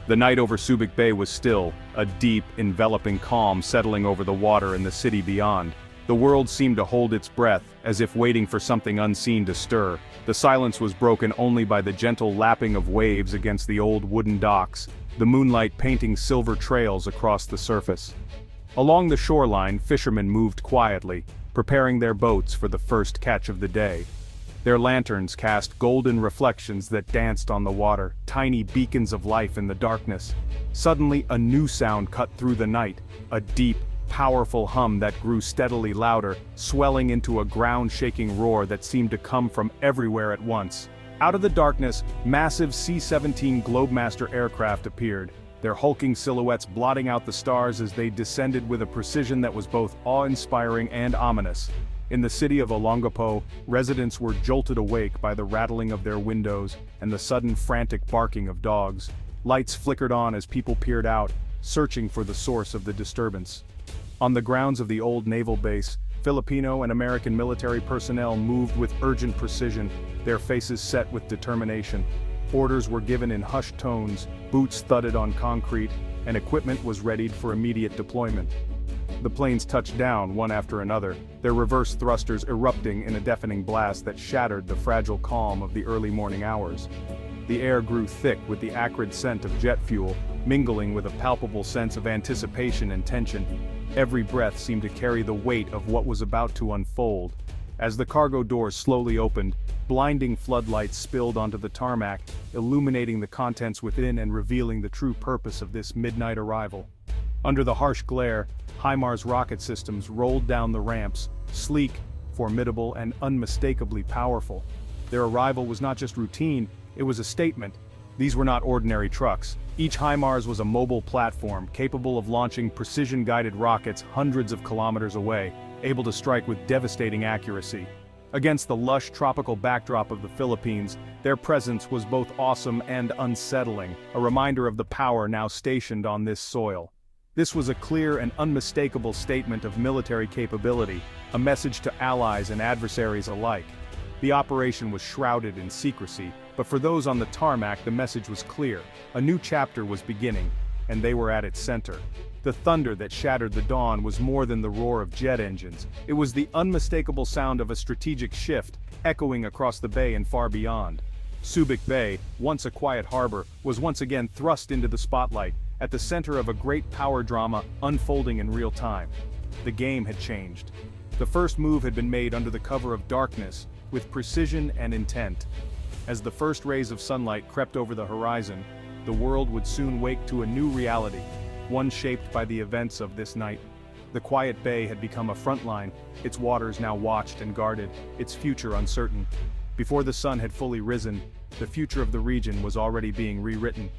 The night over Subic Bay was still, a deep, enveloping calm settling over the water and the city beyond. The world seemed to hold its breath, as if waiting for something unseen to stir. The silence was broken only by the gentle lapping of waves against the old wooden docks, the moonlight painting silver trails across the surface. Along the shoreline, fishermen moved quietly, preparing their boats for the first catch of the day. Their lanterns cast golden reflections that danced on the water, tiny beacons of life in the darkness. Suddenly, a new sound cut through the night, a deep, powerful hum that grew steadily louder, swelling into a ground-shaking roar that seemed to come from everywhere at once. Out of the darkness, massive C-17 Globemaster aircraft appeared, their hulking silhouettes blotting out the stars as they descended with a precision that was both awe-inspiring and ominous. In the city of Olongapo, residents were jolted awake by the rattling of their windows and the sudden frantic barking of dogs. Lights flickered on as people peered out, searching for the source of the disturbance. On the grounds of the old naval base, Filipino and American military personnel moved with urgent precision, their faces set with determination. Orders were given in hushed tones, boots thudded on concrete, and equipment was readied for immediate deployment. The planes touched down one after another, their reverse thrusters erupting in a deafening blast that shattered the fragile calm of the early morning hours. The air grew thick with the acrid scent of jet fuel, mingling with a palpable sense of anticipation and tension. Every breath seemed to carry the weight of what was about to unfold. As the cargo doors slowly opened, blinding floodlights spilled onto the tarmac, illuminating the contents within and revealing the true purpose of this midnight arrival. Under the harsh glare, HIMARS rocket systems rolled down the ramps, sleek, formidable, and unmistakably powerful. Their arrival was not just routine, it was a statement. These were not ordinary trucks. Each HIMARS was a mobile platform capable of launching precision-guided rockets hundreds of kilometers away, able to strike with devastating accuracy. Against the lush tropical backdrop of the Philippines, their presence was both awesome and unsettling, a reminder of the power now stationed on this soil. This was a clear and unmistakable statement of military capability, a message to allies and adversaries alike. The operation was shrouded in secrecy, but for those on the tarmac the message was clear. A new chapter was beginning, and they were at its center. The thunder that shattered the dawn was more than the roar of jet engines. It was the unmistakable sound of a strategic shift, echoing across the bay and far beyond. Subic Bay, once a quiet harbor, was once again thrust into the spotlight, at the center of a great power drama unfolding in real time. The game had changed. The first move had been made under the cover of darkness, with precision and intent. As the first rays of sunlight crept over the horizon, the world would soon wake to a new reality, one shaped by the events of this night. The quiet bay had become a front line, its waters now watched and guarded, its future uncertain. Before the sun had fully risen, the future of the region was already being rewritten.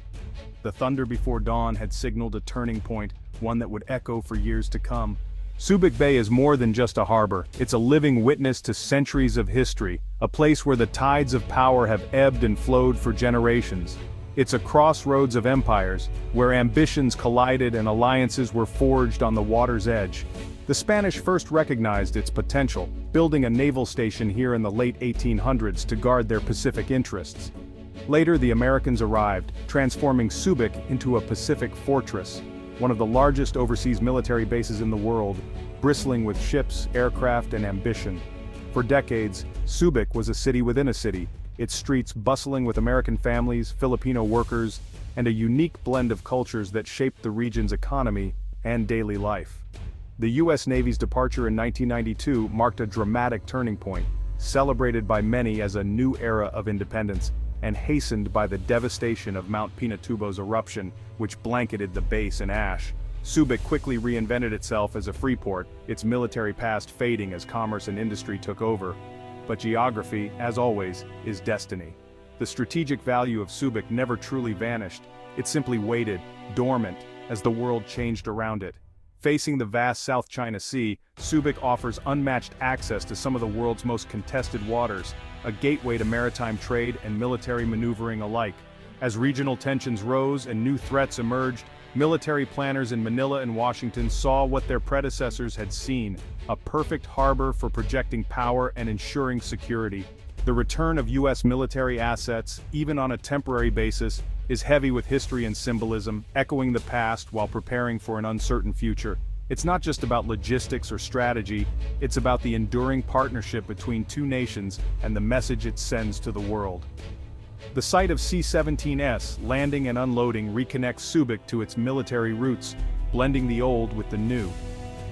The thunder before dawn had signaled a turning point, one that would echo for years to come. Subic Bay is more than just a harbor, it's a living witness to centuries of history, a place where the tides of power have ebbed and flowed for generations. It's a crossroads of empires, where ambitions collided and alliances were forged on the water's edge. The Spanish first recognized its potential, building a naval station here in the late 1800s to guard their Pacific interests. Later the Americans arrived, transforming Subic into a Pacific fortress, one of the largest overseas military bases in the world, bristling with ships, aircraft, and ambition. For decades, Subic was a city within a city, its streets bustling with American families, Filipino workers, and a unique blend of cultures that shaped the region's economy and daily life. The U.S. Navy's departure in 1992 marked a dramatic turning point, celebrated by many as a new era of independence, and hastened by the devastation of Mount Pinatubo's eruption, which blanketed the base in ash. Subic quickly reinvented itself as a free port, its military past fading as commerce and industry took over. But geography, as always, is destiny. The strategic value of Subic never truly vanished, it simply waited, dormant, as the world changed around it. Facing the vast South China Sea, Subic offers unmatched access to some of the world's most contested waters, a gateway to maritime trade and military maneuvering alike. As regional tensions rose and new threats emerged, military planners in Manila and Washington saw what their predecessors had seen, a perfect harbor for projecting power and ensuring security. The return of U.S. military assets, even on a temporary basis, is heavy with history and symbolism, echoing the past while preparing for an uncertain future. It's not just about logistics or strategy, it's about the enduring partnership between two nations and the message it sends to the world. The sight of C-17S landing and unloading reconnects Subic to its military roots, blending the old with the new.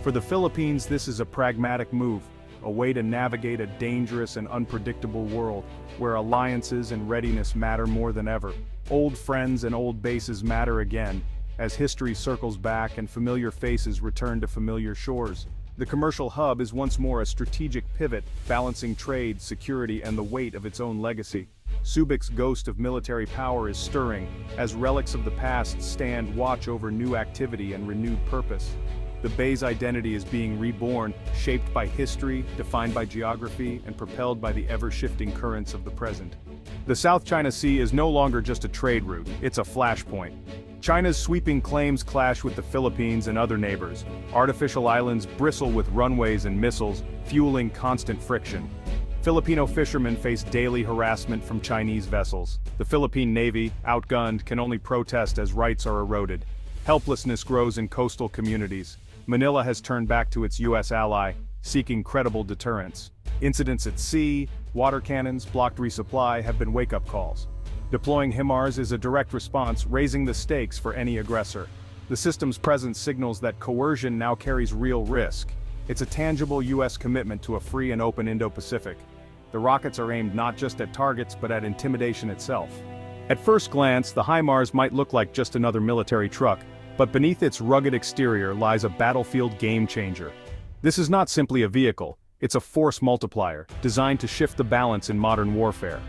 For the Philippines, this is a pragmatic move, a way to navigate a dangerous and unpredictable world, where alliances and readiness matter more than ever. Old friends and old bases matter again, as history circles back and familiar faces return to familiar shores. The commercial hub is once more a strategic pivot, balancing trade, security, and the weight of its own legacy. Subic's ghost of military power is stirring, as relics of the past stand watch over new activity and renewed purpose. The bay's identity is being reborn, shaped by history, defined by geography, and propelled by the ever-shifting currents of the present. The South China Sea is no longer just a trade route, it's a flashpoint. China's sweeping claims clash with the Philippines and other neighbors. Artificial islands bristle with runways and missiles, fueling constant friction. Filipino fishermen face daily harassment from Chinese vessels. The Philippine Navy, outgunned, can only protest as rights are eroded. Helplessness grows in coastal communities. Manila has turned back to its U.S. ally, seeking credible deterrence. Incidents at sea, water cannons, blocked resupply have been wake-up calls. Deploying HIMARS is a direct response, raising the stakes for any aggressor. The system's presence signals that coercion now carries real risk. It's a tangible U.S. commitment to a free and open Indo-Pacific. The rockets are aimed not just at targets but at intimidation itself. At first glance, the HIMARS might look like just another military truck, but beneath its rugged exterior lies a battlefield game-changer. This is not simply a vehicle, it's a force multiplier, designed to shift the balance in modern warfare.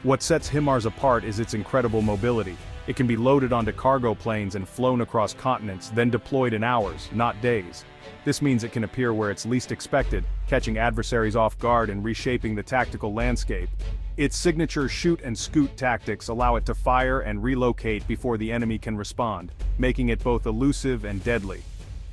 What sets HIMARS apart is its incredible mobility. It can be loaded onto cargo planes and flown across continents, then deployed in hours, not days. This means it can appear where it's least expected, catching adversaries off guard and reshaping the tactical landscape. Its signature shoot-and-scoot tactics allow it to fire and relocate before the enemy can respond, making it both elusive and deadly.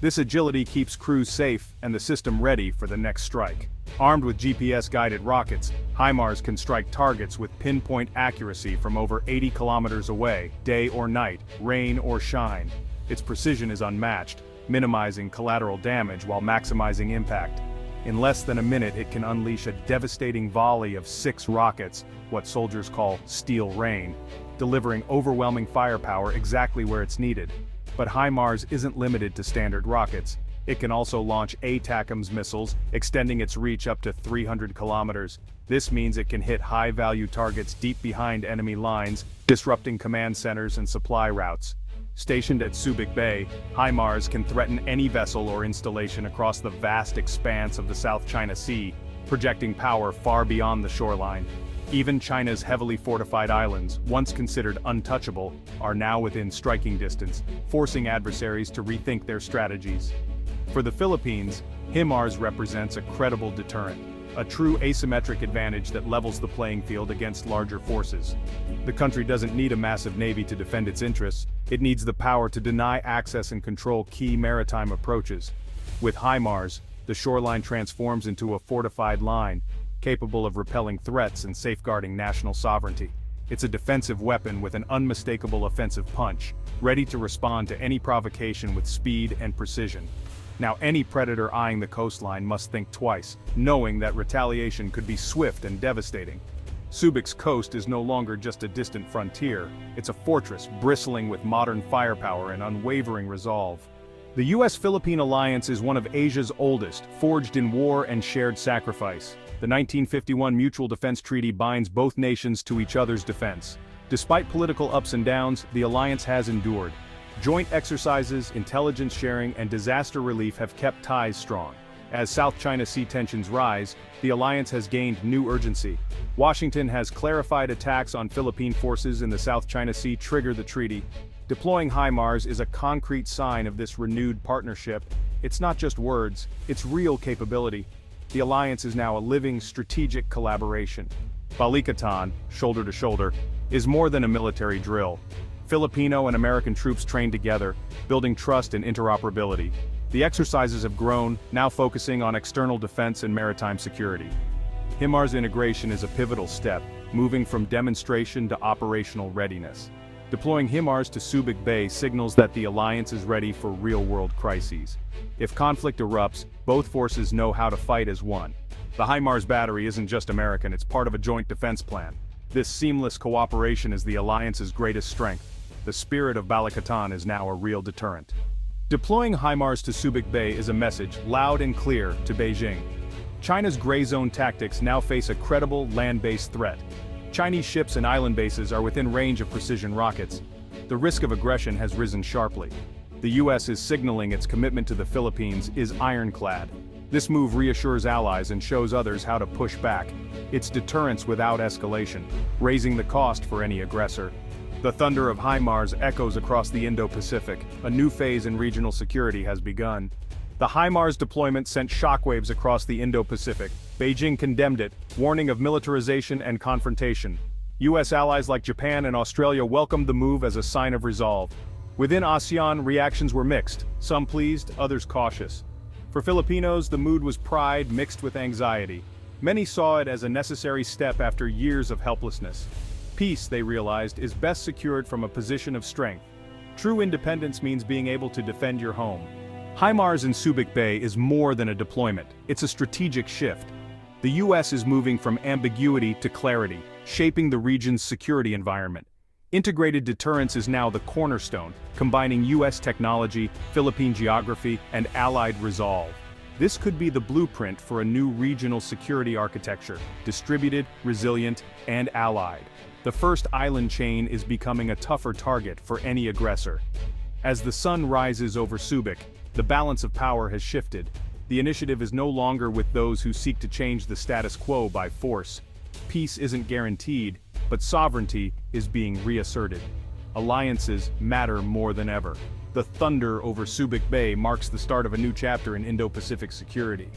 This agility keeps crews safe and the system ready for the next strike. Armed with GPS-guided rockets, HIMARS can strike targets with pinpoint accuracy from over 80 kilometers away, day or night, rain or shine. Its precision is unmatched, minimizing collateral damage while maximizing impact. In less than a minute, it can unleash a devastating volley of 6 rockets, what soldiers call steel rain, delivering overwhelming firepower exactly where it's needed. But HIMARS isn't limited to standard rockets. It can also launch ATACMS missiles, extending its reach up to 300 kilometers. This means it can hit high-value targets deep behind enemy lines, disrupting command centers and supply routes. Stationed at Subic Bay, HIMARS can threaten any vessel or installation across the vast expanse of the South China Sea, projecting power far beyond the shoreline. Even China's heavily fortified islands, once considered untouchable, are now within striking distance, forcing adversaries to rethink their strategies. For the Philippines, HIMARS represents a credible deterrent, a true asymmetric advantage that levels the playing field against larger forces. The country doesn't need a massive navy to defend its interests, it needs the power to deny access and control key maritime approaches. With HIMARS, the shoreline transforms into a fortified line, capable of repelling threats and safeguarding national sovereignty. It's a defensive weapon with an unmistakable offensive punch, ready to respond to any provocation with speed and precision. Now any predator eyeing the coastline must think twice, knowing that retaliation could be swift and devastating. Subic's coast is no longer just a distant frontier, it's a fortress bristling with modern firepower and unwavering resolve. The U.S.-Philippine alliance is one of Asia's oldest, forged in war and shared sacrifice. The 1951 Mutual Defense Treaty binds both nations to each other's defense. Despite political ups and downs, the alliance has endured. Joint exercises, intelligence sharing, and disaster relief have kept ties strong. As South China Sea tensions rise, the alliance has gained new urgency. Washington has clarified attacks on Philippine forces in the South China Sea trigger the treaty. Deploying HIMARS is a concrete sign of this renewed partnership. It's not just words, it's real capability. The alliance is now a living strategic collaboration. Balikatan, shoulder to shoulder, is more than a military drill. Filipino and American troops trained together, building trust and interoperability. The exercises have grown, now focusing on external defense and maritime security. HIMARS integration is a pivotal step, moving from demonstration to operational readiness. Deploying HIMARS to Subic Bay signals that the alliance is ready for real-world crises. If conflict erupts, both forces know how to fight as one. The HIMARS battery isn't just American, it's part of a joint defense plan. This seamless cooperation is the alliance's greatest strength. The spirit of Balikatan is now a real deterrent. Deploying HIMARS to Subic Bay is a message, loud and clear, to Beijing. China's gray zone tactics now face a credible land-based threat. Chinese ships and island bases are within range of precision rockets. The risk of aggression has risen sharply. The US is signaling its commitment to the Philippines is ironclad. This move reassures allies and shows others how to push back. It's deterrence without escalation, raising the cost for any aggressor. The thunder of HIMARS echoes across the Indo-Pacific. A new phase in regional security has begun. The HIMARS deployment sent shockwaves across the Indo-Pacific. Beijing condemned it, warning of militarization and confrontation. US allies like Japan and Australia welcomed the move as a sign of resolve. Within ASEAN, reactions were mixed, some pleased, others cautious. For Filipinos, the mood was pride mixed with anxiety. Many saw it as a necessary step after years of helplessness. Peace, they realized, is best secured from a position of strength. True independence means being able to defend your home. HIMARS in Subic Bay is more than a deployment, it's a strategic shift. The US is moving from ambiguity to clarity, shaping the region's security environment. Integrated deterrence is now the cornerstone, combining US technology, Philippine geography, and allied resolve. This could be the blueprint for a new regional security architecture, distributed, resilient, and allied. The first island chain is becoming a tougher target for any aggressor. As the sun rises over Subic, the balance of power has shifted. The initiative is no longer with those who seek to change the status quo by force. Peace isn't guaranteed, but sovereignty is being reasserted. Alliances matter more than ever. The thunder over Subic Bay marks the start of a new chapter in Indo-Pacific security.